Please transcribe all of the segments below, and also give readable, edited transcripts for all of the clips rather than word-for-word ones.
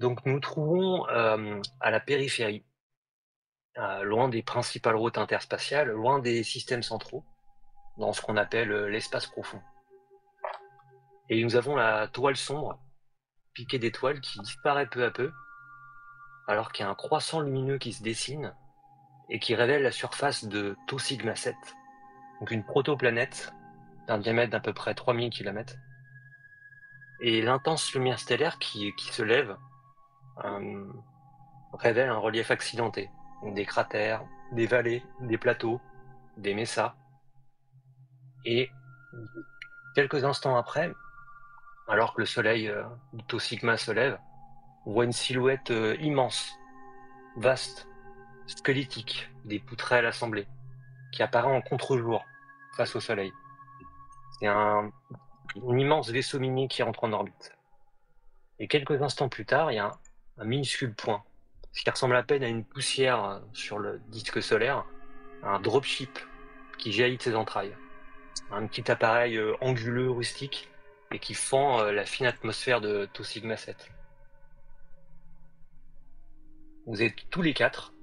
Donc nous nous trouvons, à la périphérie, loin des principales routes interspatiales, loin des systèmes centraux, dans ce qu'on appelle, l'espace profond. Et nous avons la toile sombre, piquée d'étoiles, qui disparaît peu à peu, alors qu'il y a un croissant lumineux qui se dessine et qui révèle la surface de Tau Sigma 7, donc une protoplanète d'un diamètre d'à peu près 3000 km. Et l'intense lumière stellaire qui se lève révèle un relief accidenté, donc des cratères, des vallées, des plateaux, des mésas. Et quelques instants après, alors que le soleil de Tau Sigma se lève, on voit une silhouette immense, vaste, squelettique, des poutrelles assemblées, qui apparaît en contre-jour face au soleil. C'est un immense vaisseau minier qui entre en orbite. Et quelques instants plus tard, il y a un minuscule point, ce qui ressemble à peine à une poussière sur le disque solaire, un dropship qui jaillit de ses entrailles. Un petit appareil anguleux, rustique, et qui fend la fine atmosphère de Tau Sigma 7. Vous êtes tous les quatre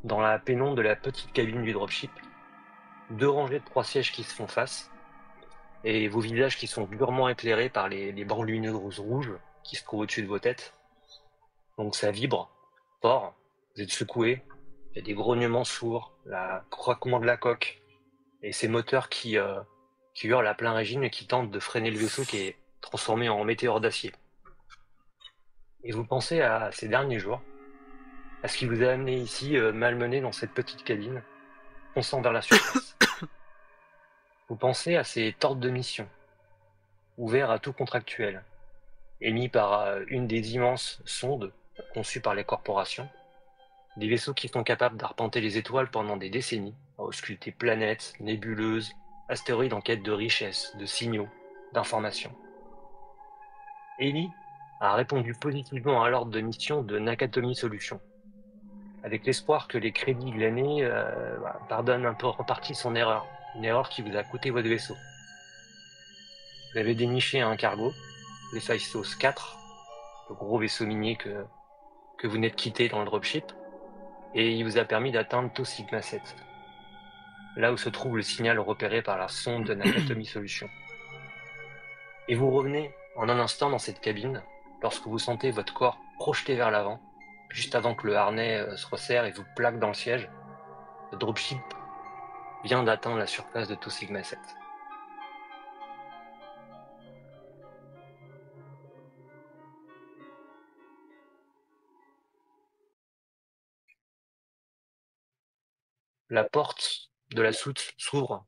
dans la pénombre de la petite cabine du dropship, deux rangées de 3 sièges qui se font face, et vos visages qui sont durement éclairés par les bandes lumineuses rouges qui se trouvent au-dessus de vos têtes. Donc ça vibre fort, vous êtes secoués, il y a des grognements sourds, le craquement de la coque, et ces moteurs qui hurlent à plein régime et qui tentent de freiner le vaisseau qui est transformé en météore d'acier. Et vous pensez à ces derniers jours, à ce qui vous a amené ici, malmené dans cette petite cabine, fonçant vers la surface. Vous pensez à ces ordres de mission, ouverts à tout contractuel, émis par une des immenses sondes conçues par les corporations, des vaisseaux qui sont capables d'arpenter les étoiles pendant des décennies, à ausculter planètes, nébuleuses, astéroïdes en quête de richesses, de signaux, d'informations. Ellie a répondu positivement à l'ordre de mission de Nakatomi Solutions, avec l'espoir que les crédits glanés pardonnent un peu en partie son erreur, une erreur qui vous a coûté votre vaisseau. Vous avez déniché un cargo, l'Héphaïstos 4, le gros vaisseau minier que vous venez de quitter dans le dropship, et il vous a permis d'atteindre Tau Sigma 7, là où se trouve le signal repéré par la sonde de Nakatomi Solutions. Et vous revenez en un instant dans cette cabine, lorsque vous sentez votre corps projeté vers l'avant, juste avant que le harnais se resserre et vous plaque dans le siège. Le dropship vient d'atteindre la surface de Tau Sigma 7. La porte de la soute s'ouvre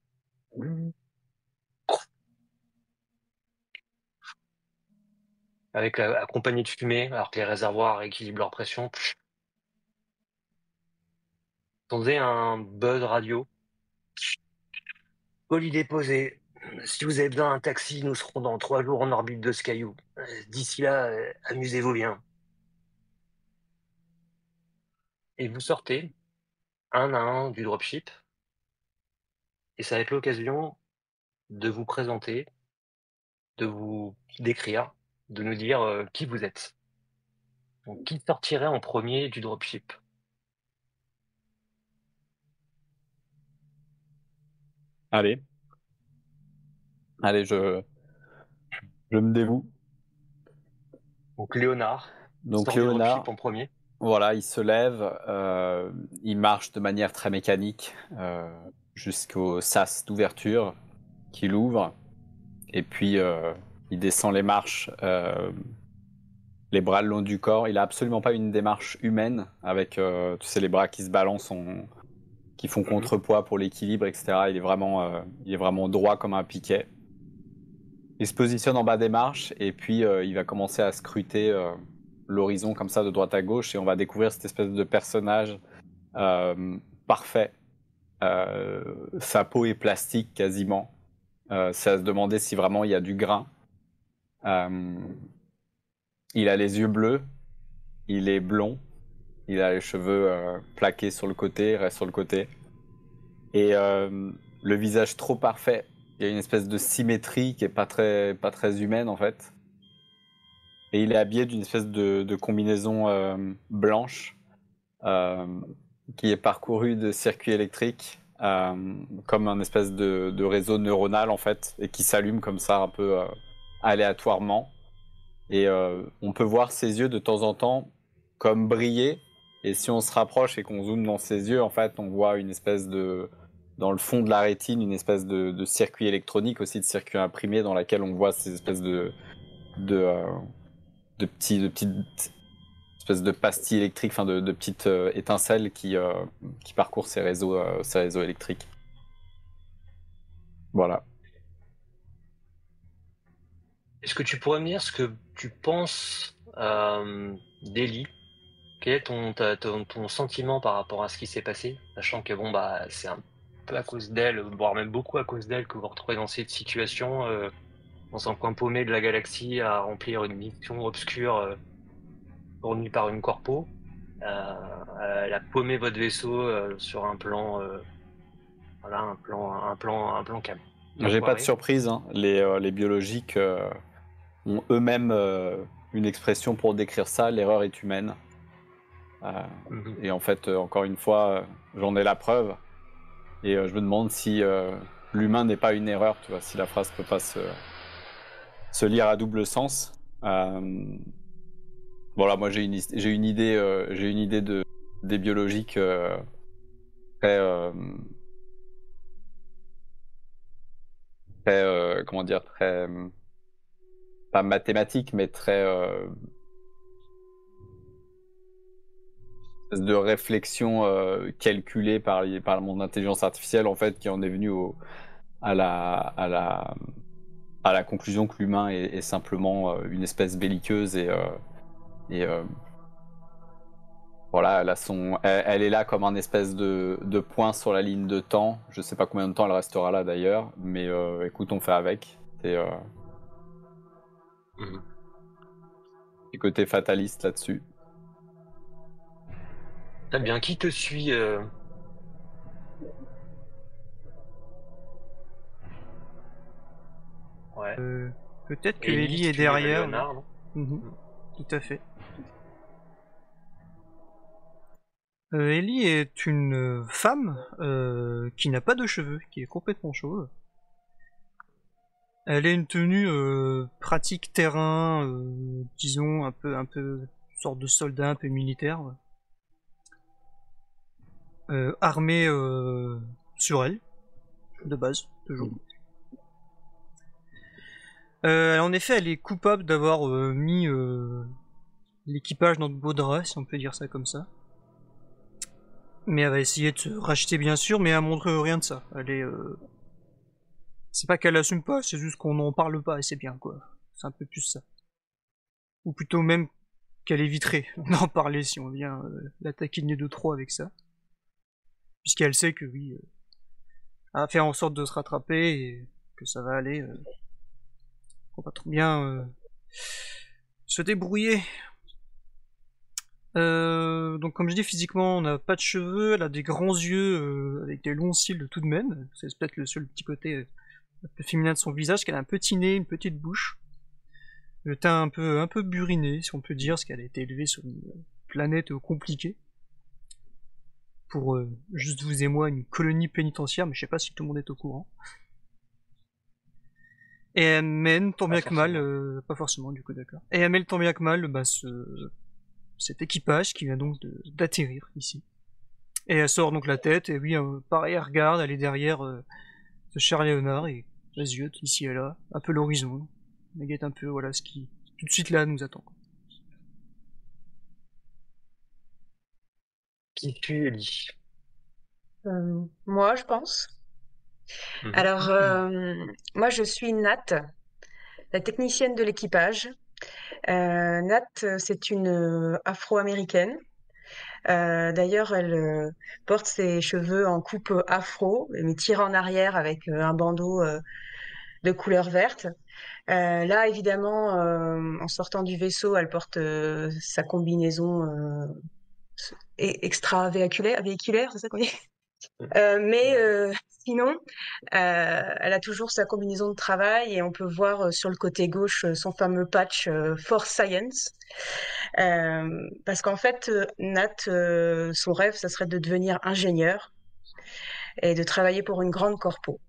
accompagnée de fumée, alors que les réservoirs rééquilibrent leur pression. Vous entendez un buzz radio. Colis déposé. Si vous avez besoin d'un taxi, nous serons dans 3 jours en orbite de Skyou. D'ici là, amusez-vous bien. Et vous sortez, un à un, du dropship, et ça va être l'occasion de vous présenter, de vous décrire, de nous dire qui vous êtes. Donc, qui sortirait en premier du dropship? Allez, allez, je me dévoue. Donc Léonard Donc sort du dropship Léonard, en premier. voilà, il se lève, il marche de manière très mécanique jusqu'au sas d'ouverture qu'il ouvre, et puis il descend les marches, les bras le long du corps. Il a absolument pas une démarche humaine, avec, tu sais, les bras qui se balancent, qui font Mhm. contrepoids pour l'équilibre, etc. Il est vraiment droit comme un piquet. Il se positionne en bas des marches et puis il va commencer à scruter l'horizon comme ça de droite à gauche et on va découvrir cette espèce de personnage parfait. Sa peau est plastique quasiment. C'est à se demander si vraiment il y a du grain. Euh, il a les yeux bleus, il est blond, il a les cheveux plaqués sur le côté, restent sur le côté. Et le visage trop parfait. Il y a une espèce de symétrie qui est pas très humaine en fait. et il est habillé d'une espèce de combinaison blanche qui est parcourue de circuits électriques comme un espèce de réseau neuronal en fait, et qui s'allume comme ça un peu aléatoirement. Et on peut voir ses yeux de temps en temps comme briller. Et si on se rapproche et qu'on zoome dans ses yeux, en fait, on voit une espèce de, dans le fond de la rétine, une espèce de circuit électronique, aussi de circuit imprimé, dans laquelle on voit ces espèces de, euh, de petites espèces de pastilles électriques, enfin de petites étincelles qui parcourent ces réseaux électriques. Voilà. Est-ce que tu pourrais me dire ce que tu penses d'Ellie? Quel est ton sentiment par rapport à ce qui s'est passé? Sachant que bon bah c'est un peu à cause d'elle, voire même beaucoup à cause d'elle, que vous vous retrouvez dans cette situation, dans un coin paumé de la galaxie, à remplir une mission obscure fournie par une corpo. Elle a paumé votre vaisseau sur un plan, voilà, un plan calme. Bien J'ai pas de foiré. surprise, hein. Les biologiques ont eux-mêmes une expression pour décrire ça, l'erreur est humaine. Mhm. Et en fait, encore une fois, j'en ai la preuve. Et je me demande si l'humain n'est pas une erreur, tu vois, si la phrase peut pas se lire à double sens. Voilà, moi j'ai une idée des biologiques très, comment dire, très, pas mathématique, mais très de réflexion calculée par mon intelligence artificielle, en fait, qui en est venue à la, à la, à la conclusion que l'humain est simplement une espèce belliqueuse et voilà, elle est là comme un espèce de point sur la ligne de temps. Je sais pas combien de temps elle restera là d'ailleurs, mais écoute, on fait avec. C'est Mhm. du côté fataliste là-dessus. Très bien. Qui te suit Ouais. Peut-être que Ellie, Ellie est Stu, derrière. Léonard, non? Mhm, tout à fait. Ellie est une femme qui n'a pas de cheveux, qui est complètement chauve. Elle a une tenue pratique terrain, disons un peu sorte de soldat un peu militaire, armée sur elle de base toujours. En effet, elle est coupable d'avoir mis l'équipage dans de beaux draps, si on peut dire ça comme ça. Mais elle va essayer de se racheter bien sûr, mais elle montre rien de ça. Elle est, c'est pas qu'elle assume pas, c'est juste qu'on n'en parle pas et c'est bien quoi. C'est un peu plus ça. Ou plutôt même qu'elle éviterait d'en parler si on vient la taquiner de trop avec ça. Puisqu'elle sait que oui, elle va faire en sorte de se rattraper et que ça va aller. On va trop bien se débrouiller. Donc comme je dis, physiquement, on n'a pas de cheveux, elle a des grands yeux avec des longs cils tout de même. C'est peut-être le seul petit côté un peu féminin de son visage, qu'elle a un petit nez, une petite bouche. Le teint un peu buriné, si on peut dire, parce qu'elle a été élevée sur une planète compliquée. Pour juste vous et moi, une colonie pénitentiaire, mais je sais pas si tout le monde est au courant. Et elle mène tant bien que mal, pas forcément du coup d'accord. Et elle mène tant bien que mal bah, cet équipage qui vient donc d'atterrir ici. Et elle sort donc la tête, et oui, pareil, elle regarde, elle est derrière ce cher Léonard, et elle ziote ici et là, un peu l'horizon. Elle guette un peu, voilà, ce qui tout de suite là nous attend. Qui tue Ellie? Moi, je pense. Mhm. Alors, moi, je suis Nat, la technicienne de l'équipage. Nat, c'est une afro-américaine. D'ailleurs, elle porte ses cheveux en coupe afro, mais tirée en arrière avec un bandeau de couleur verte. Là, évidemment, en sortant du vaisseau, elle porte sa combinaison extra-véhiculaire, c'est ça qu'on dit? Mais sinon, elle a toujours sa combinaison de travail et on peut voir sur le côté gauche son fameux patch Force Science. Parce qu'en fait, Nat, son rêve, ça serait de devenir ingénieur et de travailler pour une grande corpo.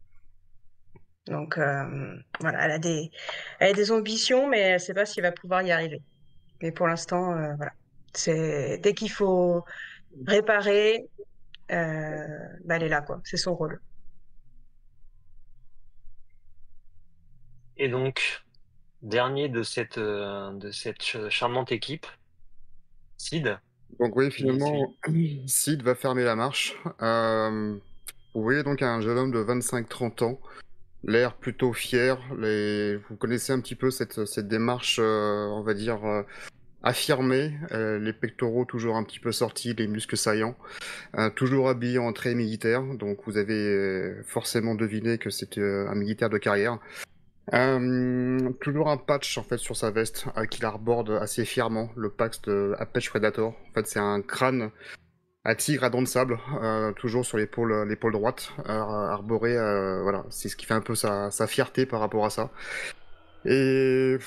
Donc voilà, elle a des ambitions, mais elle sait pas s'il va pouvoir y arriver. Mais pour l'instant, voilà. C'est dès qu'il faut réparer, bah, elle est là, quoi. C'est son rôle. Et donc, dernier de cette charmante équipe, Sid, Donc oui, qui suit. finalement, Sid va fermer la marche. Vous voyez donc un jeune homme de 25-30 ans, l'air plutôt fier. Vous connaissez un petit peu cette démarche, on va dire, affirmée. Les pectoraux toujours un petit peu sortis, les muscles saillants. Toujours habillé en trait militaire, donc vous avez forcément deviné que c'était un militaire de carrière. Toujours un patch en fait sur sa veste qu'il arborde assez fièrement, le patch de Apache Predator. En fait, c'est un crâne à tigre à dents de sable, toujours sur l'épaule droite, arboré. Voilà, c'est ce qui fait un peu sa fierté par rapport à ça. Et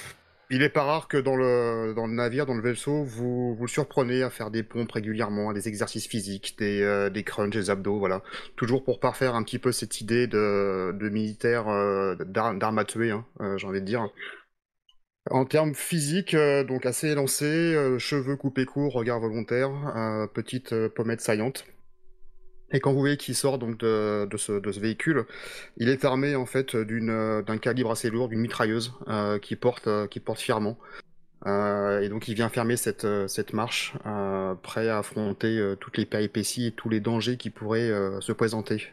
il est pas rare que dans le navire, dans le vaisseau, vous le surprenez à faire des pompes régulièrement, à des exercices physiques, des crunchs, des abdos, voilà. Toujours pour parfaire un petit peu cette idée de militaire, d'armes à tuer, hein, j'ai envie de dire. En termes physiques, donc assez élancé, cheveux coupés courts, regard volontaire, petite pommette saillante. Et quand vous voyez qu'il sort donc de ce véhicule, il est armé en fait d'un calibre assez lourd, d'une mitrailleuse qu'il porte fièrement. Et donc il vient fermer cette marche, prêt à affronter toutes les péripéties et tous les dangers qui pourraient se présenter.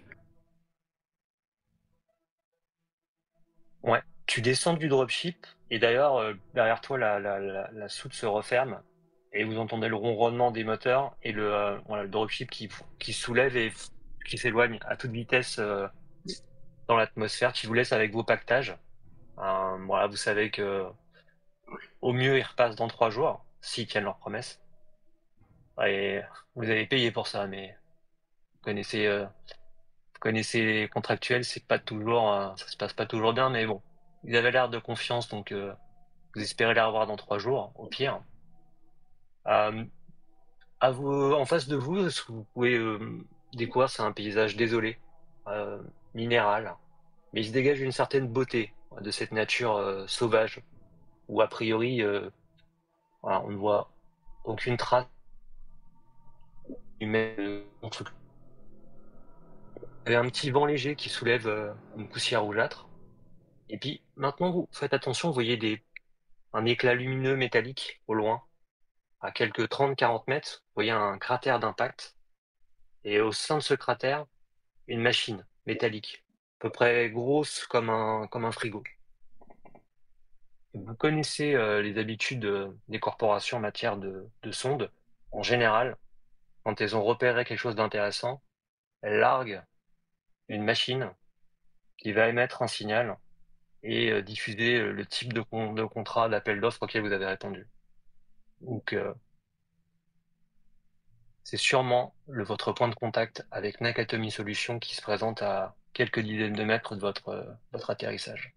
Ouais. Tu descends du dropship, et d'ailleurs, derrière toi, la soute se referme, et vous entendez le ronronnement des moteurs, et voilà, le dropship qui soulève et qui s'éloigne à toute vitesse dans l'atmosphère, qui vous laisse avec vos pactages. Voilà, vous savez que au mieux, ils repassent dans 3 jours, s'ils tiennent leurs promesses. Et vous avez payé pour ça, mais vous connaissez les contractuels, c'est pas toujours, ça se passe pas toujours bien, mais bon, ils avaient l'air de confiance, donc vous espérez les revoir dans 3 jours, au pire. Euh, en face de vous, ce que vous pouvez découvrir, c'est un paysage désolé, euh, minéral, mais il se dégage une certaine beauté de cette nature sauvage, où a priori, voilà, on ne voit aucune trace humaine. Il y a un petit vent léger qui soulève une poussière rougeâtre. Et puis maintenant, vous faites attention, vous voyez un éclat lumineux métallique au loin, à quelques 30-40 mètres. Vous voyez un cratère d'impact. Et au sein de ce cratère, une machine métallique, à peu près grosse comme un frigo. Vous connaissez les habitudes des corporations en matière de sondes. En général, quand elles ont repéré quelque chose d'intéressant, elles larguent une machine qui va émettre un signal et diffuser le type de contrat, d'appel d'offres auquel vous avez répondu. Donc, c'est sûrement votre point de contact avec Nakatomi Solutions qui se présente à quelques dizaines de mètres de votre atterrissage.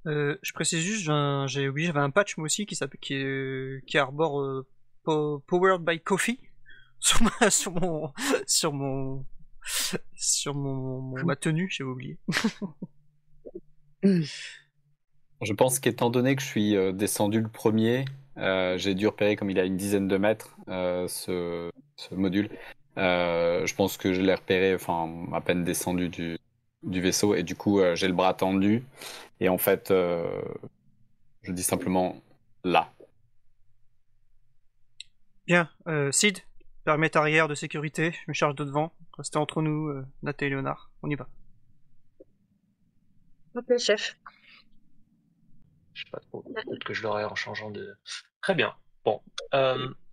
Je précise juste, j'ai oublié, j'avais un patch moi aussi qui arbore Powered by Coffee sur ma, sur mon, ma tenue, j'ai oublié. Je pense qu'étant donné que je suis descendu le premier, j'ai dû repérer comme il a une dizaine de mètres ce module. Je pense que je l'ai repéré, enfin à peine descendu du vaisseau et du coup j'ai le bras tendu et en fait je dis simplement là. Bien, Sid, permette arrière de sécurité, je me charge de devant. Restez entre nous, Nat et Léonard. On y va. Ok, chef. Je sais pas trop, peut-être que je l'aurai en changeant de... Très bien. Bon,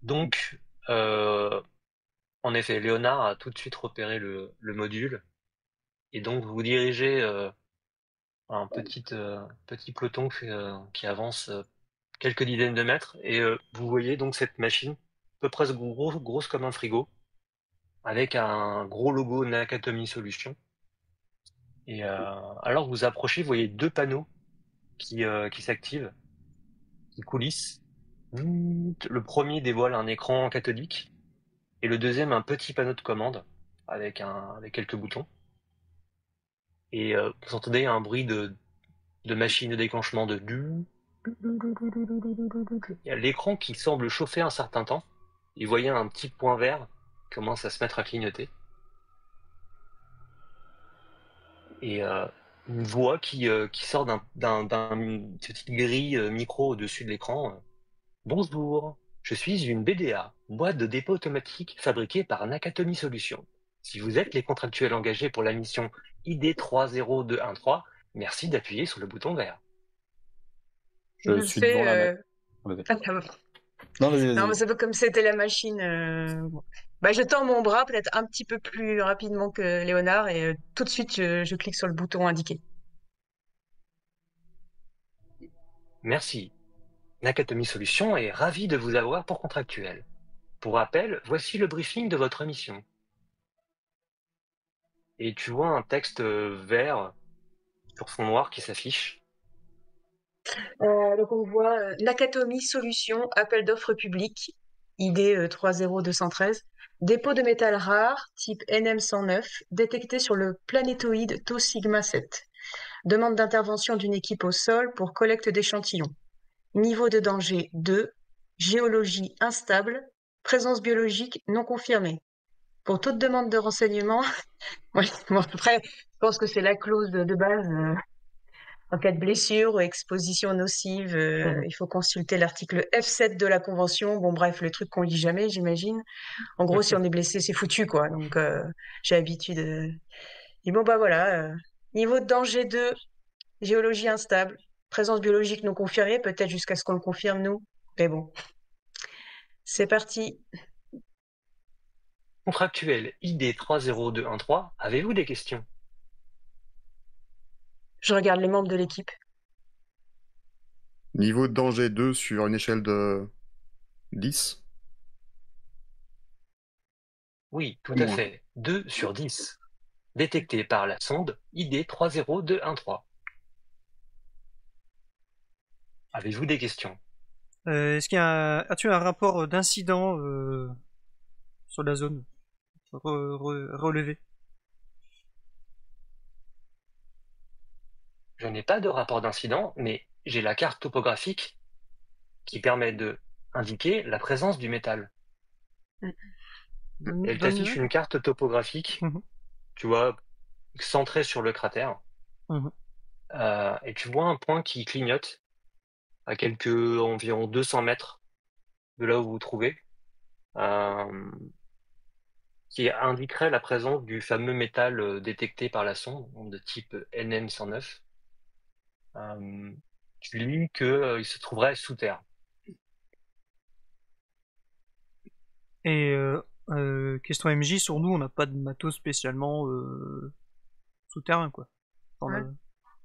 donc, en effet, Léonard a tout de suite repéré le module, et donc vous vous dirigez un petit peloton qui avance quelques dizaines de mètres, et vous voyez donc cette machine peu près grosse comme un frigo, avec un gros logo Nakatomi Solutions. Et alors que vous approchez, vous voyez 2 panneaux qui s'activent, qui coulissent. Le premier dévoile un écran cathodique et le deuxième un petit panneau de commande avec quelques boutons. Et vous entendez un bruit de machine de déclenchement de Il y a l'écran qui semble chauffer un certain temps. Et vous voyez un petit point vert qui commence à se mettre à clignoter. Et une voix qui sort d'une petite grille micro au-dessus de l'écran. Bonjour, je suis une BDA, boîte de dépôt automatique fabriquée par Nakatomi Solutions. Si vous êtes les contractuels engagés pour la mission ID 30213, merci d'appuyer sur le bouton vert. Je suis devant la machine. Vas-y. Non, vas-y, Non, mais vas-y. c'est pas comme c'était la machine. Bon. Bah, je tends mon bras peut-être un petit peu plus rapidement que Léonard et tout de suite je clique sur le bouton indiqué. Merci. Nakatomi Solutions est ravi de vous avoir pour contractuel. Pour rappel, voici le briefing de votre mission. Et tu vois un texte vert sur fond noir qui s'affiche. Donc on voit Nakatomi Solutions, appel d'offres public, ID 30213, dépôt de métal rare type NM109 détecté sur le planétoïde Tau Sigma 7. Demande d'intervention d'une équipe au sol pour collecte d'échantillons. Niveau de danger 2, géologie instable, présence biologique non confirmée. Pour toute demande de renseignement, ouais, bon, après, je pense que c'est la clause de base. En cas de blessure ou exposition nocive, il faut consulter l'article F7 de la Convention. Bon, bref, le truc qu'on lit jamais, j'imagine. En gros, si on est blessé, c'est foutu, quoi. Donc, j'ai l'habitude. Et bon, bah voilà. Niveau de danger 2, géologie instable, présence biologique non confirmée, peut-être jusqu'à ce qu'on le confirme, nous. Mais bon, c'est parti. Contractuel ID 30213, avez-vous des questions? Je regarde les membres de l'équipe. Niveau de danger 2 sur une échelle de 10. Oui, tout à Moins. fait. 2 sur 10. Détecté par la sonde ID 30213. Avez-vous des questions? Est-ce qu'il y a as-tu un rapport d'incident sur la zone relevé? Je n'ai pas de rapport d'incident, mais j'ai la carte topographique qui permet de indiquer la présence du métal. Elle t'affiche une carte topographique, Mhm. tu vois, centrée sur le cratère. Mhm. Et tu vois un point qui clignote à environ 200 mètres de là où vous vous trouvez, euh, qui indiquerait la présence du fameux métal détecté par la sonde, donc de type NM109. Tu lis qu'il se trouverait sous terre. Et question MJ, sur nous, on n'a pas de matos spécialement souterrain, quoi. Enfin,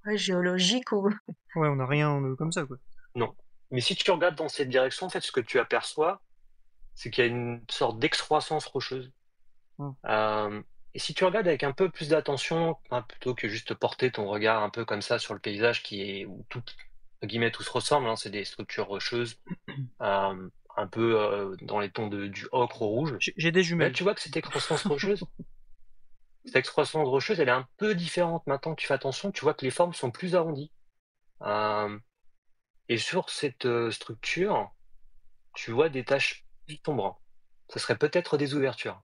Ouais, géologique ou... ouais, on n'a rien comme ça, quoi. Non. Mais si tu regardes dans cette direction, en fait, ce que tu aperçois, c'est qu'il y a une sorte d'excroissance rocheuse. Et si tu regardes avec un peu plus d'attention, plutôt que juste porter ton regard un peu comme ça sur le paysage où tout, entre guillemets, tout se ressemble, hein, c'est des structures rocheuses, un peu dans les tons du ocre au rouge. J'ai des Là, jumelles. tu vois que cette excroissance rocheuse, elle est un peu différente maintenant que tu fais attention. Tu vois que les formes sont plus arrondies. Et sur cette structure, tu vois des taches plus sombres. Ce serait peut-être des ouvertures.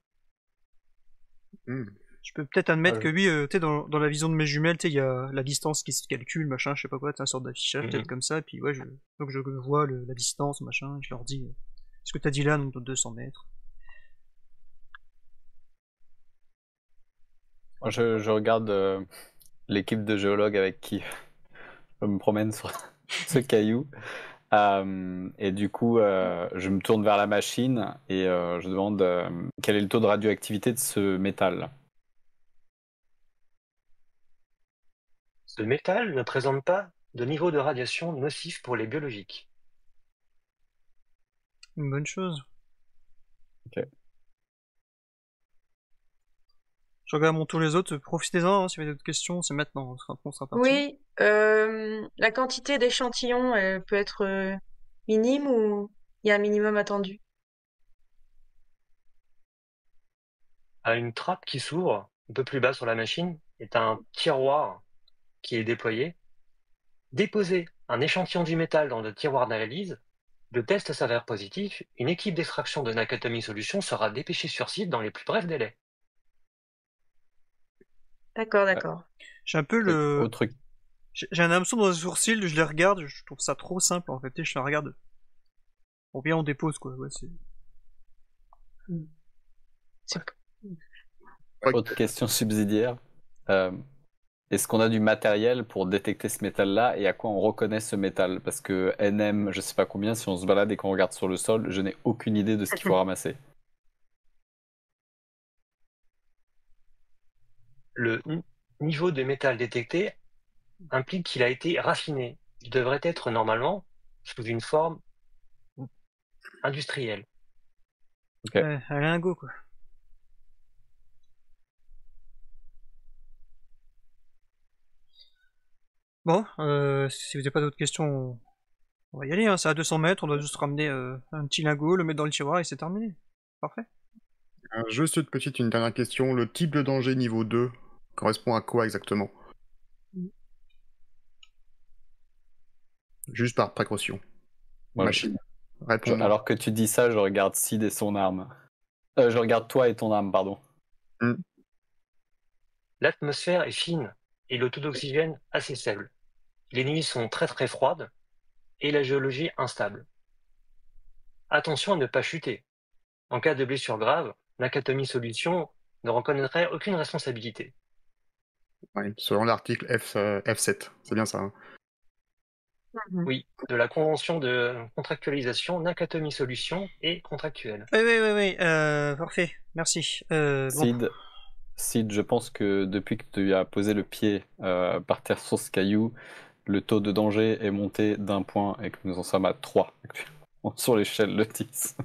Je peux peut-être admettre que oui, tu sais, dans la vision de mes jumelles, tu sais, il y a la distance qui se calcule, machin, je sais pas quoi, c'est une sorte d'affichage, peut-être comme ça, et puis ouais, donc je vois la distance, machin, et je leur dis ce que t'as dit là, donc de 200 mètres. Moi, je regarde l'équipe de géologues avec qui je me promène sur ce caillou. Et du coup, je me tourne vers la machine et je demande quel est le taux de radioactivité de ce métal. Ce métal ne présente pas de niveau de radiation nocif pour les biologiques. Une bonne chose. Je regarde mon tour les autres, profitez-en, hein, si vous avez d'autres questions, c'est maintenant, on sera parti. Oui, la quantité d'échantillons peut être minime ou il y a un minimum attendu? À une trappe qui s'ouvre un peu plus bas sur la machine est un tiroir qui est déployé. Déposez un échantillon du métal dans le tiroir d'analyse. Le test s'avère positif. Une équipe d'extraction de Nakatomi Solutions sera dépêchée sur site dans les plus brefs délais. D'accord, d'accord. J'ai un peu le... Autre... J'ai un hameçon dans le sourcil, je les regarde, je trouve ça trop simple en fait, et je les regarde. Bon, bien on dépose quoi, ouais, c'est... Autre question subsidiaire. Est-ce qu'on a du matériel pour détecter ce métal-là et à quoi on reconnaît ce métal? Parce que NM, je sais pas combien, si on se balade et qu'on regarde sur le sol, je n'ai aucune idée de ce qu'il faut ramasser. Le niveau de métal détecté implique qu'il a été raffiné. Il devrait être normalement sous une forme industrielle. Ok. Ouais, elle a un go quoi. Bon, si vous n'avez pas d'autres questions, on va y aller, hein. C'est à 200 mètres, on doit juste ramener un petit lingot, le mettre dans le tiroir et c'est terminé. Parfait. Juste une dernière question. Le type de danger niveau 2 correspond à quoi exactement? Juste par précaution. Voilà. Machine. Réponds-moi. Alors que tu dis ça, je regarde Sid et son arme. Je regarde toi et ton arme, pardon. L'atmosphère est fine et le taux d'oxygène assez faible. Les nuits sont très très froides et la géologie instable. Attention à ne pas chuter. En cas de blessure grave, Nakatomi Solutions ne reconnaîtrait aucune responsabilité. Ouais, selon l'article F7, c'est bien ça. Hein. Oui, de la convention de contractualisation, Nakatomi Solutions est contractuelle. Oui, parfait, merci. Bon. Sid, je pense que depuis que tu as posé le pied par terre sur ce caillou, le taux de danger est monté d'un point et que nous en sommes à 3 actuellement sur l'échelle de 10.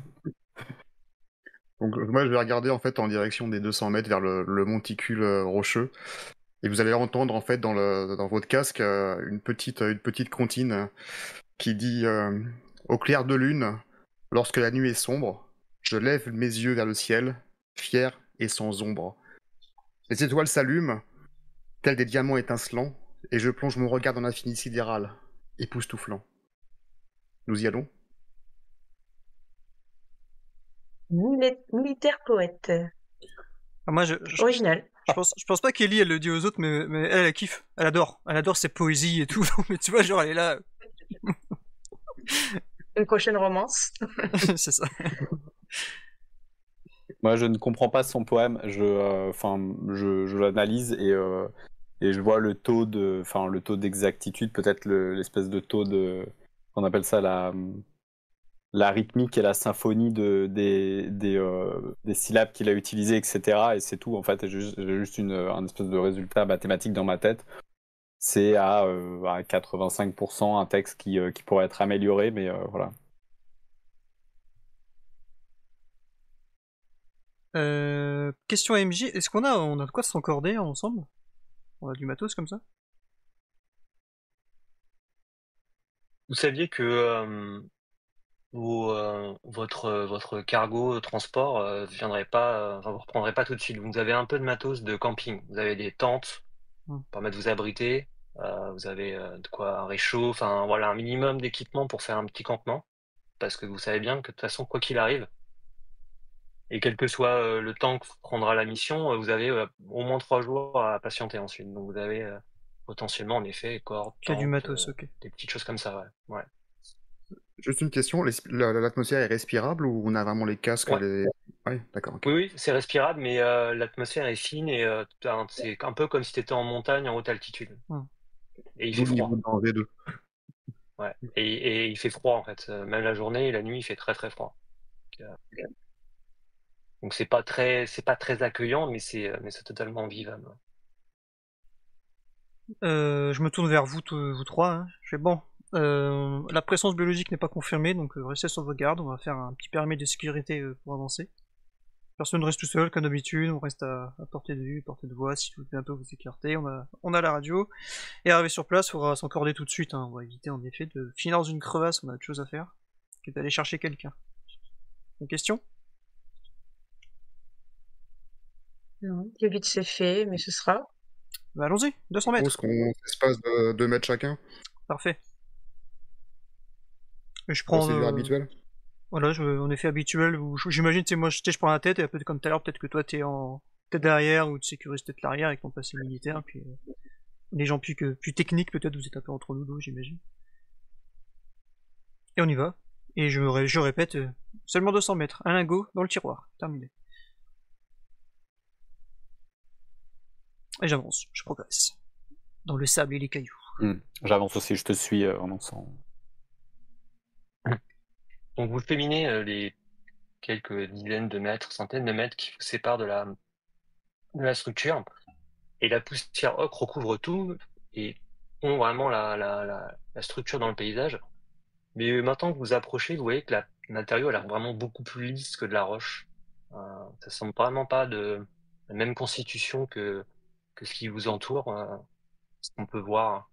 Donc moi je vais regarder en fait en direction des 200 mètres vers le monticule rocheux. Et vous allez entendre en fait dans votre casque une petite comptine qui dit au clair de lune, lorsque la nuit est sombre, je lève mes yeux vers le ciel, fier et sans ombre. Les étoiles s'allument, tels des diamants étincelants, et je plonge mon regard dans l'infini sidéral, époustouflant. Nous y allons? Militaire poète. Ah, moi, Original. Je pense pas qu'Ellie, elle le dit aux autres, mais elle kiffe. Elle adore ses poésies et tout. Mais tu vois, genre, elle est là. Une prochaine romance. C'est ça. Moi, je ne comprends pas son poème. Je l'analyse et je vois le taux d'exactitude, peut-être l'espèce de taux de, on appelle ça la rythmique et la symphonie des syllabes qu'il a utilisées, etc. Et c'est tout, en fait. J'ai juste un espèce de résultat mathématique dans ma tête. C'est à 85% un texte qui pourrait être amélioré, mais voilà. Question AMJ, est-ce qu'on a de quoi s'encorder ensemble? On a du matos comme ça? Vous saviez que votre cargo transport viendrait pas, vous reprendrait pas tout de suite. Vous avez un peu de matos de camping. Vous avez des tentes pour permettre de vous abriter. Vous avez de quoi un réchaud, enfin voilà, un minimum d'équipement pour faire un petit campement. Parce que vous savez bien que de toute façon, quoi qu'il arrive, et quel que soit le temps que prendra la mission, vous avez au moins 3 jours à patienter ensuite. Donc vous avez potentiellement en effet cordes, Il y a du tentes, matos, ok. des petites choses comme ça, ouais. Juste une question, l'atmosphère est respirable ou on a vraiment les casques Ouais. Ouais, d'accord. Ok. Oui, c'est respirable, mais l'atmosphère est fine et c'est un peu comme si tu étais en montagne en haute altitude. Et il fait froid. Ouais. Et il fait froid en fait. Même la journée et la nuit, il fait très très froid. Donc c'est pas très accueillant, mais c'est totalement vivable. Je me tourne vers vous trois. Hein. Je fais bon. La présence biologique n'est pas confirmée, donc restez sur vos gardes. On va faire un petit périmètre de sécurité pour avancer. Personne ne reste tout seul, comme d'habitude, on reste à portée de vue, portée de voix, si vous voulez un peu vous écarter, on a la radio. Et arrivé sur place, il faudra s'encorder tout de suite, hein. On va éviter en effet de finir dans une crevasse, on a autre chose à faire, que d'aller chercher quelqu'un. Une question? Non, plus vite c'est fait, mais ce sera. Bah allons-y, 200 Je mètres, pense qu'on s'espace de 2 mètres chacun. parfait. Et je prends... Procédure habituelle. Voilà, en effet habituel, où j'imagine, tu sais, moi je prends la tête, et un peu comme tout à l'heure, peut-être que toi t'es en tête derrière, ou tu sécurises peut-être l'arrière avec ton passé militaire, puis les gens plus techniques, peut-être vous êtes un peu entre nous deux, j'imagine. Et on y va. Et je répète, seulement 200 mètres, un lingot dans le tiroir, terminé. Et j'avance, je progresse. Dans le sable et les cailloux. J'avance aussi, je te suis vraiment sans... Donc vous cheminez les quelques dizaines de mètres, centaines de mètres qui vous séparent de la structure, et la poussière ocre recouvre tout et fond vraiment la structure dans le paysage. Mais maintenant que vous approchez, vous voyez que la matériau a l'air vraiment beaucoup plus lisse que de la roche. Ça semble vraiment pas de la même constitution que ce qui vous entoure. Ce qu'on peut voir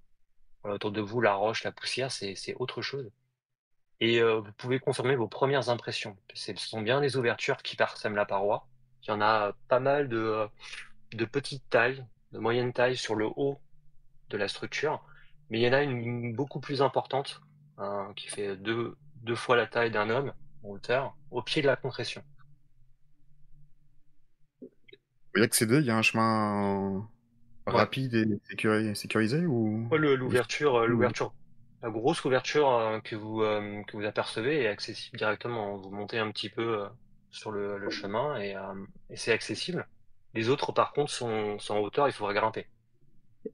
autour de vous, la roche, la poussière, c'est autre chose. Et vous pouvez confirmer vos premières impressions. Ce sont bien des ouvertures qui parsèment la paroi. Il y en a pas mal de petites tailles, de moyenne taille sur le haut de la structure, mais il y en a une beaucoup plus importante, qui fait deux fois la taille d'un homme en hauteur, au pied de la concrétion. Pour y accéder, il y a un chemin Ouais. rapide et sécurisé ou... L'ouverture, la grosse ouverture que vous apercevez est accessible directement. Vous montez un petit peu sur le chemin et c'est accessible. Les autres, par contre, sont en hauteur, il faudra grimper.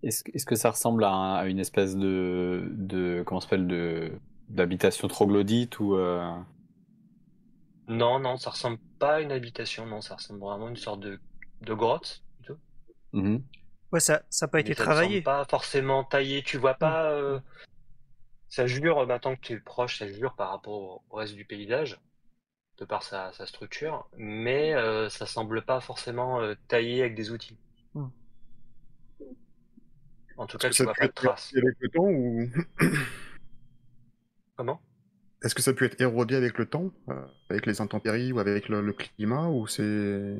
Est-ce que ça ressemble à une espèce comment ça s'appelle, d'habitation troglodyte ou Non, ça ressemble pas à une habitation, non, ça ressemble vraiment à une sorte de grotte, plutôt. Mhm. Ouais, ça a pas Mais été ça ne semble travaillé. pas forcément taillé. Tu vois pas, ça jure, maintenant que tu es proche, ça jure par rapport au reste du paysage, de par sa structure, mais ça semble pas forcément taillé avec des outils. Hmm. En tout Est-ce cas, que tu ça vois peut pas de être traces. érodé avec le temps ou... Comment? Est-ce que ça peut être érodé avec le temps, avec les intempéries ou avec le climat, ou c'est...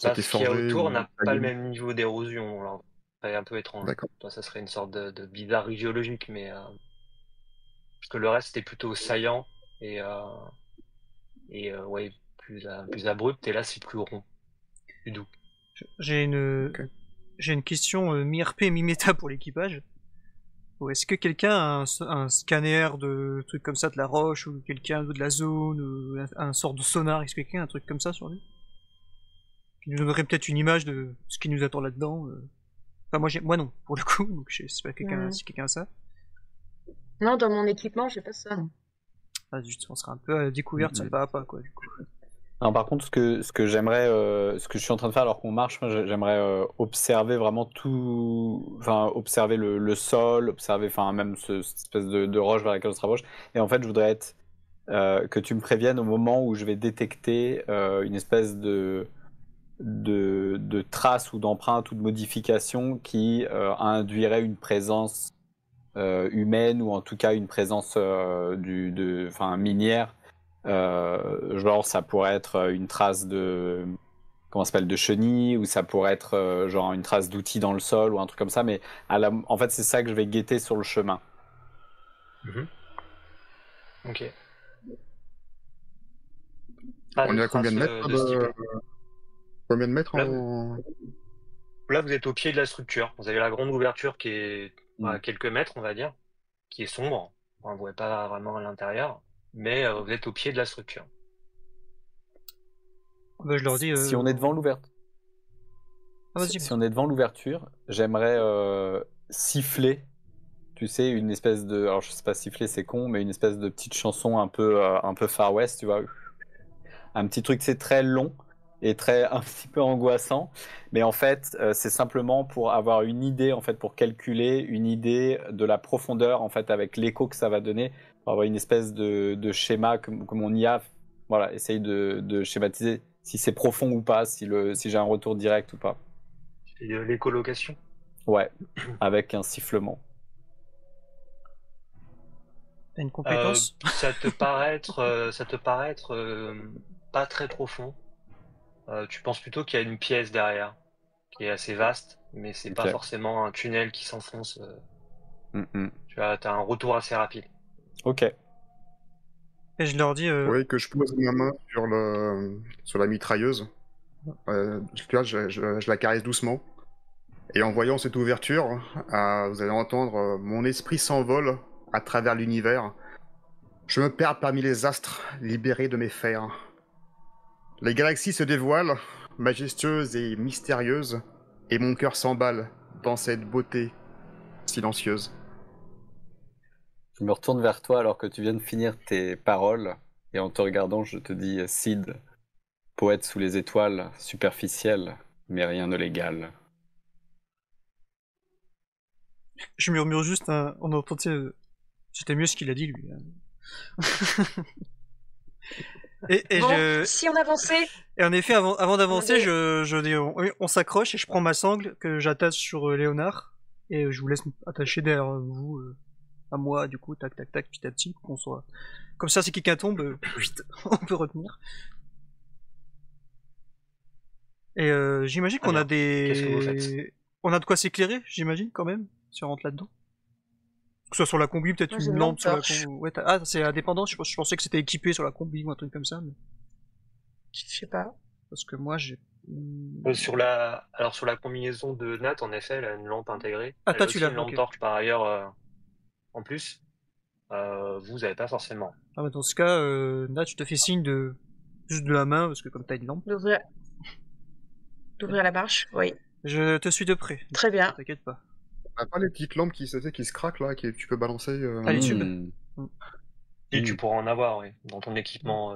Bah, C'était ce qu'il y a forgé autour ou n'a pas le taillé? même niveau d'érosion, alors c'est un peu étrange. D'accord. Toi, ça serait une sorte de bizarrerie géologique, mais parce que le reste est plutôt saillant et ouais, plus abrupt, et là c'est plus rond, plus doux. J'ai une, Ok. j'ai une question mi-RP, mi-méta pour l'équipage. Ou est-ce que quelqu'un a un scanner de trucs comme ça, de la roche, ou quelqu'un de la zone, ou un sort de sonar, est-ce que quelqu'un a un truc comme ça sur lui? Qui nous donnerait peut-être une image de ce qui nous attend là-dedans. Enfin, moi non, pour le coup, donc je sais pas si quelqu'un a ça. Non, dans mon équipement, j'ai pas ça. Non. Ah, juste, on sera un peu à la découverte, ça Mhm. pas à pas, quoi, du coup. Non, par contre, ce que j'aimerais, ce que je suis en train de faire alors qu'on marche, moi, j'aimerais observer vraiment tout, enfin observer le sol, observer, enfin même cette espèce de roche vers laquelle on se rapproche. Et en fait, je voudrais que tu me préviennes au moment où je vais détecter une espèce de trace ou d'empreinte ou de modification qui induirait une présence humaine ou en tout cas une présence enfin minière. Genre ça pourrait être une trace de comment ça s'appelle de chenille, ou ça pourrait être genre une trace d'outil dans le sol ou un truc comme ça, mais en fait c'est ça que je vais guetter sur le chemin. Ok. Pas On de est à combien de traces mètres de ce type-là. Combien de mètres Là, en... Là, vous êtes au pied de la structure. Vous avez la grande ouverture qui est à quelques mètres, on va dire, qui est sombre. On ne voit pas vraiment à l'intérieur, mais vous êtes au pied de la structure. Bah, je leur dis. Si on est devant l'ouverture, Ah, vas-y, si on est devant l'ouverture, j'aimerais siffler, tu sais, une espèce de, alors je sais pas, siffler c'est con, mais une espèce de petite chanson un peu Far West, tu vois, un petit truc c'est très long et un petit peu angoissant, mais en fait c'est simplement pour avoir une idée, en fait pour calculer une idée de la profondeur, en fait avec l'écho que ça va donner, pour avoir une espèce de schéma comme on y a, voilà, essaye de schématiser Si c'est profond ou pas, si j'ai un retour direct ou pas. Et l'écolocation. Ouais, avec un sifflement. T'as une compétence? Ça te paraît être pas très profond. Tu penses plutôt qu'il y a une pièce derrière, qui est assez vaste, mais c'est pas Ok. forcément un tunnel qui s'enfonce. Mhm. T'as un retour assez rapide. Ok. Et je leur dis, Oui, que je pose ma main sur la mitrailleuse. Tu vois, je la caresse doucement. Et en voyant cette ouverture, vous allez entendre mon esprit s'envole à travers l'univers. Je me perds parmi les astres, libéré de mes fers. Les galaxies se dévoilent, majestueuses et mystérieuses, et mon cœur s'emballe dans cette beauté silencieuse. Je me retourne vers toi alors que tu viens de finir tes paroles. Et en te regardant, je te dis Sid, poète sous les étoiles, superficiel, mais rien ne l'égale. je murmure juste, on entend, tu sais, c'était mieux ce qu'il a dit, lui. Et Bon, je, si on avançait, et en effet, avant d'avancer, Mais- je dis, on s'accroche et je prends ma sangle que j'attache sur Léonard et je vous laisse attacher derrière vous, à moi, du coup, tac, tac, tac, petit à petit, pour qu'on soit. Comme ça, si quelqu'un tombe, on peut retenir. Et j'imagine Très qu'on a bien. Qu'est-ce que vous faites? on a de quoi s'éclairer, j'imagine, quand même, si on rentre là-dedans. Que ce soit sur la combi, peut-être moi j'ai une une lampe lampe sur la torche. combi. Ouais, ah, c'est indépendant, je pensais que c'était équipé sur la combi ou un truc comme ça, mais... Je sais pas. Parce que moi, j'ai... Alors sur la combinaison de Nat, en effet, elle a une lampe intégrée. Ah, Elle toi, a tu aussi l'as, une lampe ok. torche par ailleurs en plus. Vous avez pas forcément. Ah, bah, dans ce cas, là, tu te fais signe de... juste de la main, parce que comme t'as une lampe, D'ouvrir la marche, oui. je te suis de près. Très bien. T'inquiète pas. On n'a pas les petites lampes qui se craquent là, que tu peux balancer Ah, les tubes. Hmm. Si tu Hmm. pourras en avoir, oui. Dans ton équipement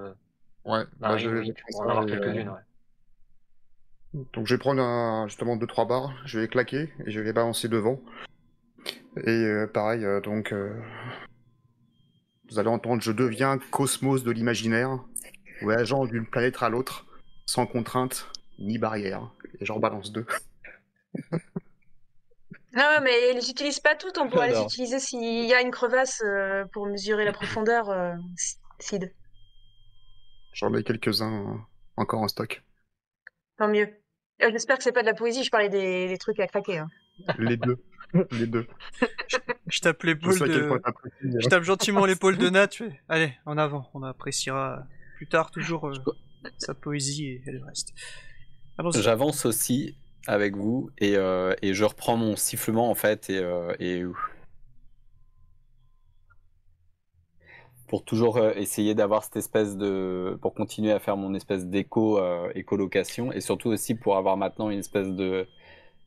Ouais, bah marine, je oui, tu prends pourras en ça avoir et, quelques-unes, ouais. donc je vais prendre justement 2-3 barres, je vais les claquer et je vais les balancer devant. Et pareil, donc vous allez entendre je deviens cosmos de l'imaginaire, voyageant d'une planète à l'autre, sans contrainte ni barrière. Et j'en balance 2. Ah, mais ils les utilisent pas toutes, on pourrait les J'adore. utiliser s'il y a une crevasse pour mesurer la profondeur, Sid. J'en ai quelques-uns encore en stock. Tant mieux. J'espère que c'est pas de la poésie, je parlais des trucs à craquer. Hein. Les deux. Les deux. Je tape Je l'épaule sais à quel point de... t'apprécies. Je tape gentiment l'épaule de Nat, je fais, allez, en avant, on appréciera plus tard toujours sa poésie et le reste. Allons-y. J'avance aussi avec vous et je reprends mon sifflement en fait et pour toujours essayer d'avoir cette espèce de... pour continuer à faire mon espèce écolocation et surtout aussi pour avoir maintenant une espèce de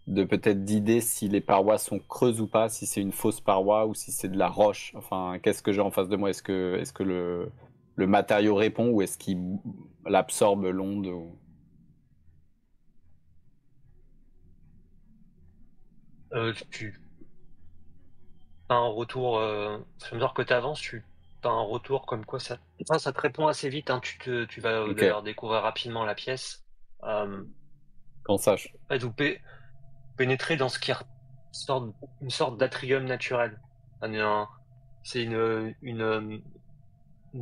peut-être d'idée si les parois sont creuses ou pas, si c'est une fausse paroi ou si c'est de la roche. Enfin, qu'est-ce que j'ai en face de moi? Est-ce que le matériau répond ou est-ce qu'il absorbe l'onde Tu as un retour, à mesure que tu avances, tu as un retour comme quoi ça te répond assez vite, hein. Tu vas Ok, d'ailleurs découvrir rapidement la pièce. qu'on sache. En fait, pénétrer dans ce qui une sorte d'atrium naturel. C'est une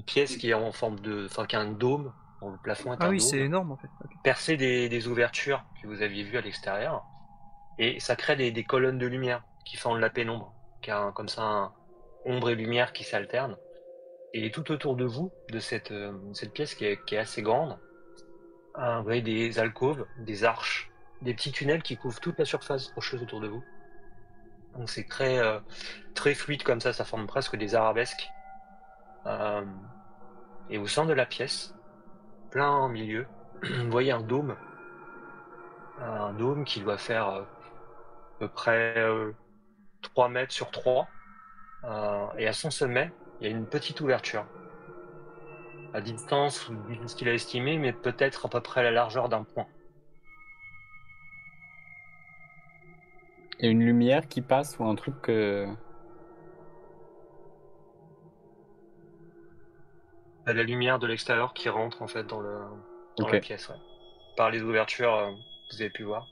pièce qui est en forme enfin, qui a un dôme, dont le plafond est Ah un oui, c'est dôme, énorme en fait. Ok. percé des ouvertures que vous aviez vues à l'extérieur, et ça crée des colonnes de lumière qui fendent la pénombre, qui a comme ça ombre et lumière qui s'alternent. Et tout autour de vous, de cette pièce qui est assez grande, vous voyez des alcôves, des arches, des petits tunnels qui couvrent toute la surface rocheuse autour de vous. Donc c'est très fluide comme ça forme presque des arabesques. Euh, et au centre de la pièce, plein en milieu, vous voyez un dôme qui doit faire à peu près 3 mètres sur 3. Et à son sommet, il y a une petite ouverture. À distance, difficile à estimer, mais peut-être à peu près la largeur d'un point. Il y a une lumière qui passe ou un truc que... La lumière de l'extérieur qui rentre en fait dans Ok. la pièce, ouais. Par les ouvertures, vous avez pu voir.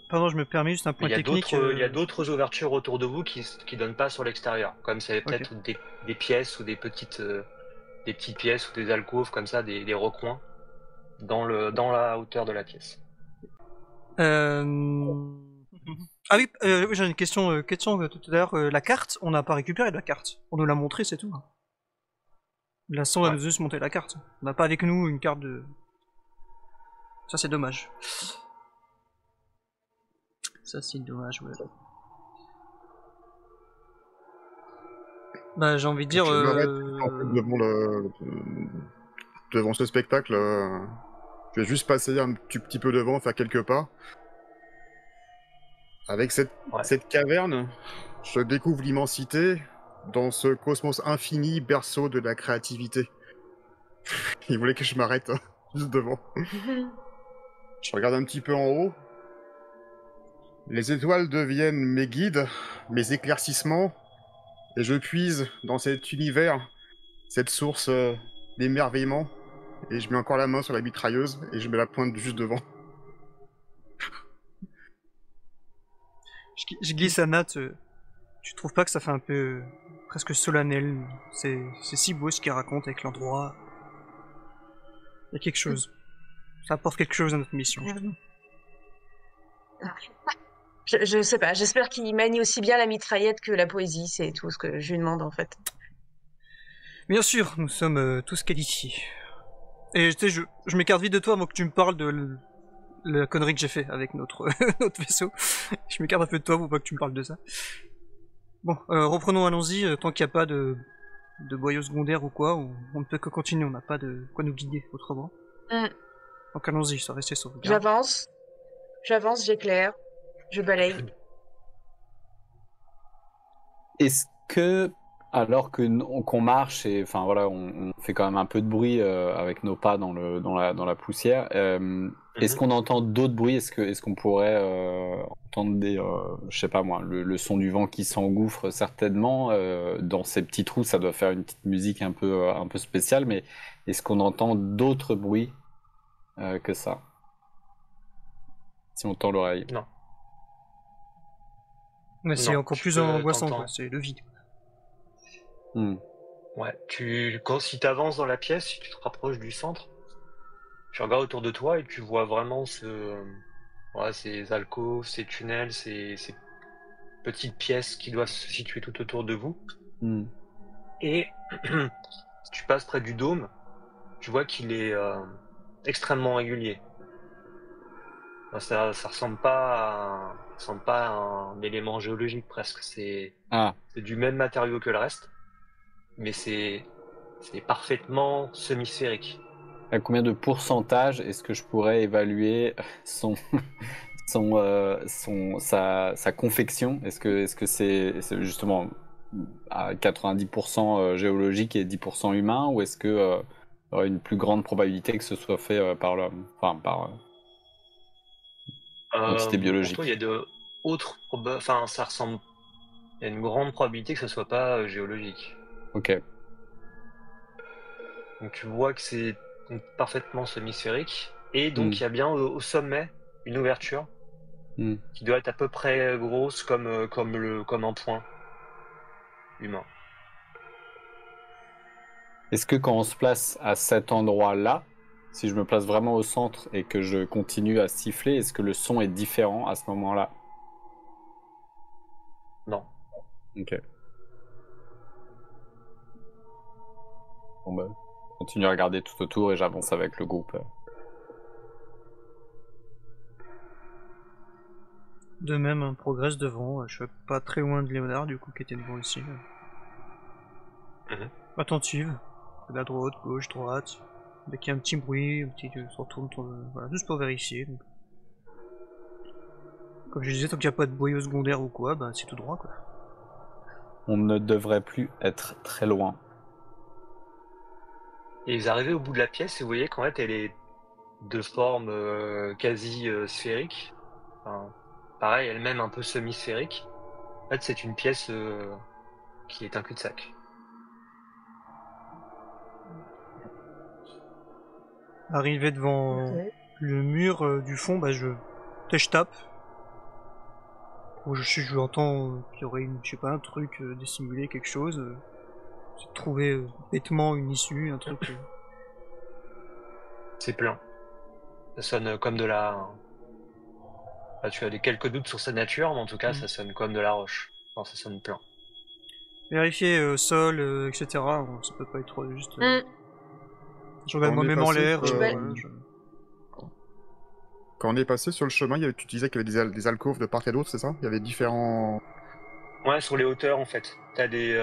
Pardon, je me permets juste un Mais point il y a technique. d'autres, il y a d'autres ouvertures autour de vous qui donnent pas sur l'extérieur. Comme c'est Ok. peut-être des pièces ou des petites pièces ou des alcôves comme ça, des recoins dans la hauteur de la pièce. Ah oui, oui, j'ai une question tout à l'heure. La carte, on n'a pas récupéré la carte. On nous l'a montré, c'est tout. L'instant, elle Ouais. nous a juste monté la carte. On n'a pas avec nous une carte de. Ça, c'est dommage. Ça, c'est dommage, ouais. Bah, j'ai envie de dire. Je m'arrête en fait, devant ce spectacle. Je vais juste passer un petit peu devant, faire quelques pas. Avec Ouais. cette caverne, je découvre l'immensité dans ce cosmos infini, berceau de la créativité. Il voulait que je m'arrête juste devant. Je regarde un petit peu en haut. Les étoiles deviennent mes guides, mes éclaircissements, et je puise dans cet univers, cette source d'émerveillement, et je mets encore la main sur la mitrailleuse, et je mets la pointe juste devant. Je glisse à Nat. Tu trouves pas que ça fait un peu. Presque solennel. C'est si beau ce qu'il raconte avec l'endroit. Il y a quelque chose. Ça apporte quelque chose à notre mission. Je sais pas, j'espère qu'il manie aussi bien la mitraillette que la poésie, c'est tout ce que je lui demande en fait. Bien sûr, nous sommes tous qualifiés. Et tu sais, je m'écarte vite de toi avant que tu me parles de la connerie que j'ai fait avec notre, notre vaisseau. Je m'écarte un peu de toi pour pas que tu me parles de ça. Bon, reprenons, allons-y, tant qu'il n'y a pas de boyaux secondaires ou quoi, on ne peut que continuer, on n'a pas de quoi nous guider autrement. Mm. Donc allons-y, ça reste sauvegarde. J'avance, j'éclaire, je balaye. Est-ce que, alors que qu'on marche et enfin voilà, on fait quand même un peu de bruit avec nos pas dans la poussière, est-ce qu'on entend d'autres bruits? Est-ce qu'on pourrait entendre des, je sais pas moi, le son du vent qui s'engouffre certainement dans ces petits trous, ça doit faire une petite musique un peu spéciale, mais est-ce qu'on entend d'autres bruits que ça? Si on tend l'oreille. Non. Mais c'est Non, encore tu plus peux angoissant, t'entendre. quoi, c'est le vide. Hmm. Ouais, si tu avances dans la pièce, si tu te rapproches du centre, tu regardes autour de toi et tu vois vraiment ces alcôves, ces tunnels, ces petites pièces qui doivent se situer tout autour de vous. Hmm. Et si tu passes près du dôme, tu vois qu'il est extrêmement régulier. Ça ressemble pas à un élément géologique presque. C'est Ah, du même matériau que le reste, mais c'est parfaitement semi-sphérique. à combien de pourcentage est-ce que je pourrais évaluer sa confection? Est-ce que c'est justement à 90% géologique et 10% humain, ou est-ce que il y aurait une plus grande probabilité que ce soit fait par l'homme, enfin par entité Pour toi, biologique? il y a enfin, ça ressemble. Il y a une grande probabilité que ce soit pas géologique. Ok. Donc tu vois que c'est donc parfaitement semi-sphérique, et donc Hmm. il y a bien au sommet une ouverture Hmm. qui doit être à peu près grosse comme un point humain. Est-ce que quand on se place à cet endroit-là, si je me place vraiment au centre et que je continue à siffler, est-ce que le son est différent à ce moment-là? Non. Ok. Bon bah, je continue à regarder tout autour et j'avance avec le groupe. De même, on progresse devant, je suis pas très loin de Léonard, du coup, qui était devant ici. Mhm. Attentive, de la droite, gauche, droite. Dès qu'il y a un petit bruit, se retourne, voilà, juste pour vérifier. Donc. Comme je disais, tant qu'il n'y a pas de boyau secondaire ou quoi, bah c'est tout droit, quoi. On ne devrait plus être très loin. Et vous arrivez au bout de la pièce et vous voyez qu'en fait elle est de forme quasi sphérique. Enfin, pareil, elle-même un peu semi-sphérique. En fait, c'est une pièce qui est un cul-de-sac. Arrivé devant Ok. le mur du fond, bah je tape. Bon, je entends qu'il y aurait je sais pas, un truc dissimulé, quelque chose. J'ai trouvé bêtement une issue, un truc. C'est plein. Ça sonne comme de la... Bah, tu as quelques doutes sur sa nature, mais en tout cas, ça sonne comme de la roche. Enfin, ça sonne plein. Vérifier sol, etc. Bon, ça peut pas être juste. Mm. Je regarde On est moi-même en passé, l'air. ouais. voilà, Quand on est passé sur le chemin, tu disais qu'il y avait des alcôves de part et d'autre, c'est ça? Il y avait différents... Ouais, sur les hauteurs, en fait. T'as des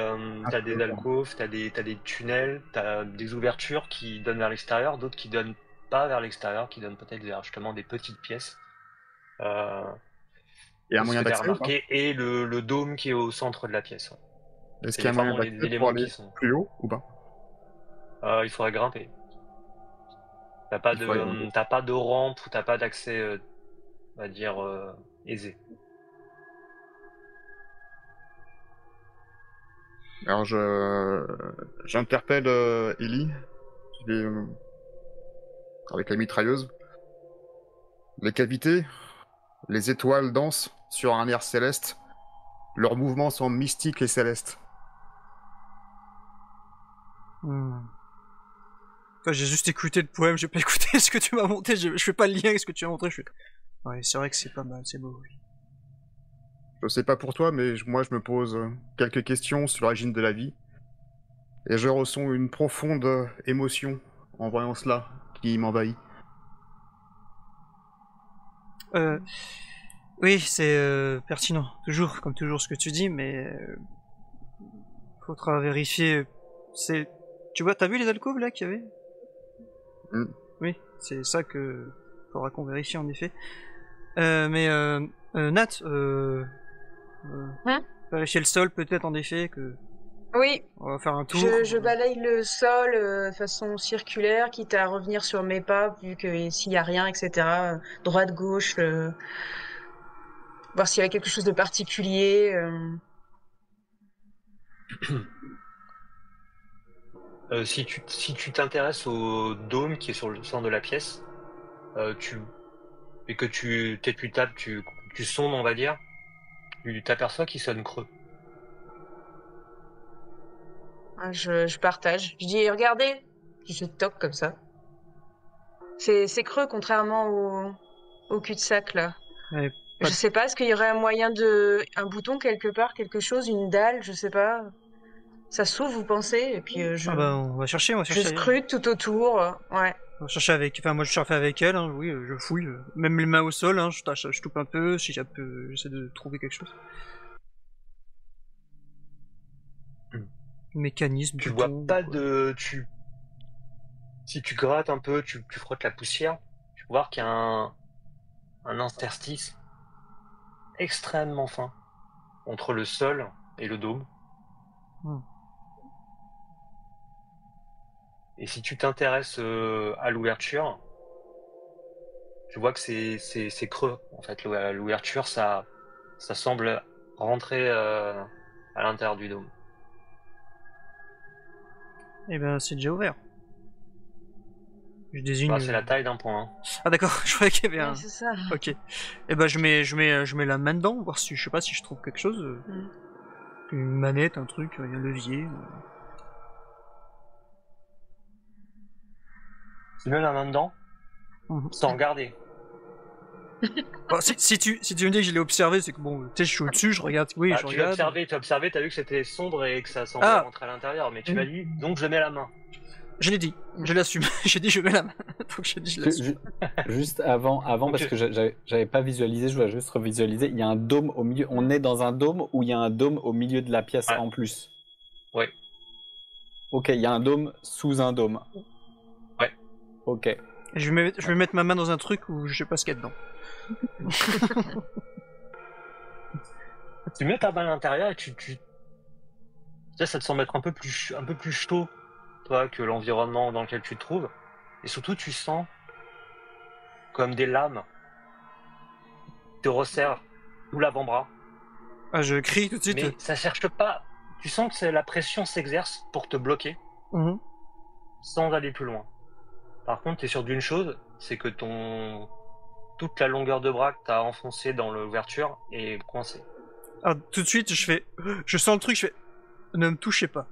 d'accord. alcôves, t'as des tunnels, t'as des ouvertures qui donnent vers l'extérieur, d'autres qui donnent pas vers l'extérieur, qui donnent peut-être vers justement des petites pièces. Euh, Il y a un c'est ce moyen que t'as d'accès ou pas? remarqué, et le dôme qui est au centre de la pièce. Ouais. Est-ce C'est qu'il y a un moyen vraiment les d'accès pour éléments aller qui sont. plus haut ou pas? Il faudrait grimper. Il faudrait grimper. T'as pas de rampe ou t'as pas d'accès, on va dire, aisé. Alors j'interpelle Ellie qui est, avec la mitrailleuse. Les cavités, les étoiles dansent sur un air céleste. Leurs mouvements sont mystiques et célestes. Enfin, j'ai juste écouté le poème, j'ai pas écouté ce que tu m'as monté, je fais pas le lien avec ce que tu as montré. Ouais, c'est vrai que c'est pas mal, c'est beau. Oui. Je sais pas pour toi, mais moi je me pose quelques questions sur l'origine de la vie. Et je ressens une profonde émotion en voyant cela qui m'envahit. Oui, c'est pertinent, toujours, comme toujours ce que tu dis, mais faudra vérifier. C'est, tu vois, t'as vu les alcôves là qu'il y avait? Oui, c'est ça que faudra qu'on vérifie en effet. Mais Nat, vérifier le sol peut-être en effet que Oui, on va faire un tour. je balaye le sol de façon circulaire, quitte à revenir sur mes pas, vu que s'il y a rien, etc. Droite, gauche, voir s'il y a quelque chose de particulier. Si tu t'intéresses au dôme qui est sur le centre de la pièce, et que tu tapes, tu sondes, on va dire, tu t'aperçois qu'il sonne creux. Je partage. Je dis, regardez, je toque comme ça. C'est creux, contrairement au cul-de-sac, là. Ouais, Je sais pas, est-ce qu'il y aurait un moyen un bouton quelque part, quelque chose, une dalle, je sais pas. Ça s'ouvre, vous pensez? Et puis Ah bah on va chercher, je scrute tout autour, ouais. On va chercher avec, enfin moi je cherche avec elle, hein, oui, je fouille, même les mains au sol, hein, je toupe un peu, si j'essaie de trouver quelque chose. Mécanisme, Tu bouton, vois pas quoi. si tu grattes un peu, tu frottes la poussière, tu peux voir qu'il y a un interstice extrêmement fin entre le sol et le dôme. Et si tu t'intéresses à l'ouverture, tu vois que c'est creux. En fait, l'ouverture, ça semble rentrer à l'intérieur du dôme. Eh ben c'est déjà ouvert. Je désigne. Bah, c'est la taille d'un point. Hein. Ah d'accord, je croyais qu'il y avait un. Ouais, c'est ça. Ok. Eh ben je mets la main dedans, voir si je sais pas si je trouve quelque chose. Une manette, un truc, un levier. Tu mets la main dedans, sans regarder. Bon, si tu me dis que je l'ai observé, c'est que bon, tu sais, je suis au-dessus, je regarde. Oui, je Tu regarde. l'as observé, t'as vu que c'était sombre et que ça semblait rentrer à l'intérieur, mais tu m'as dit, donc je mets la main. Je l'ai dit, je l'assume. J'ai dit je mets la main. Donc j'ai dit je l'assume. Juste avant parce que j'avais pas visualisé, je voulais juste revisualiser. Il y a un dôme au milieu. On est dans un dôme ou il y a un dôme au milieu de la pièce en plus? Ouais. Ok, il y a un dôme sous un dôme. Ouais. Ok. Et je vais mettre ma main dans un truc où je sais pas ce qu'il y a dedans. Tu mets ta main à l'intérieur et ça te semble être un peu plus chaud, toi, que l'environnement dans lequel tu te trouves. Et surtout, tu sens comme des lames qui te resserrent tout l'avant-bras. Ah, je crie tout de suite. Mais ça cherche pas. Tu sens que la pression s'exerce pour te bloquer, sans aller plus loin. Par contre, t'es sûr d'une chose, c'est que toute la longueur de bras que t'as enfoncé dans l'ouverture est coincée. Alors, tout de suite, je sens le truc, je fais, ne me touchez pas.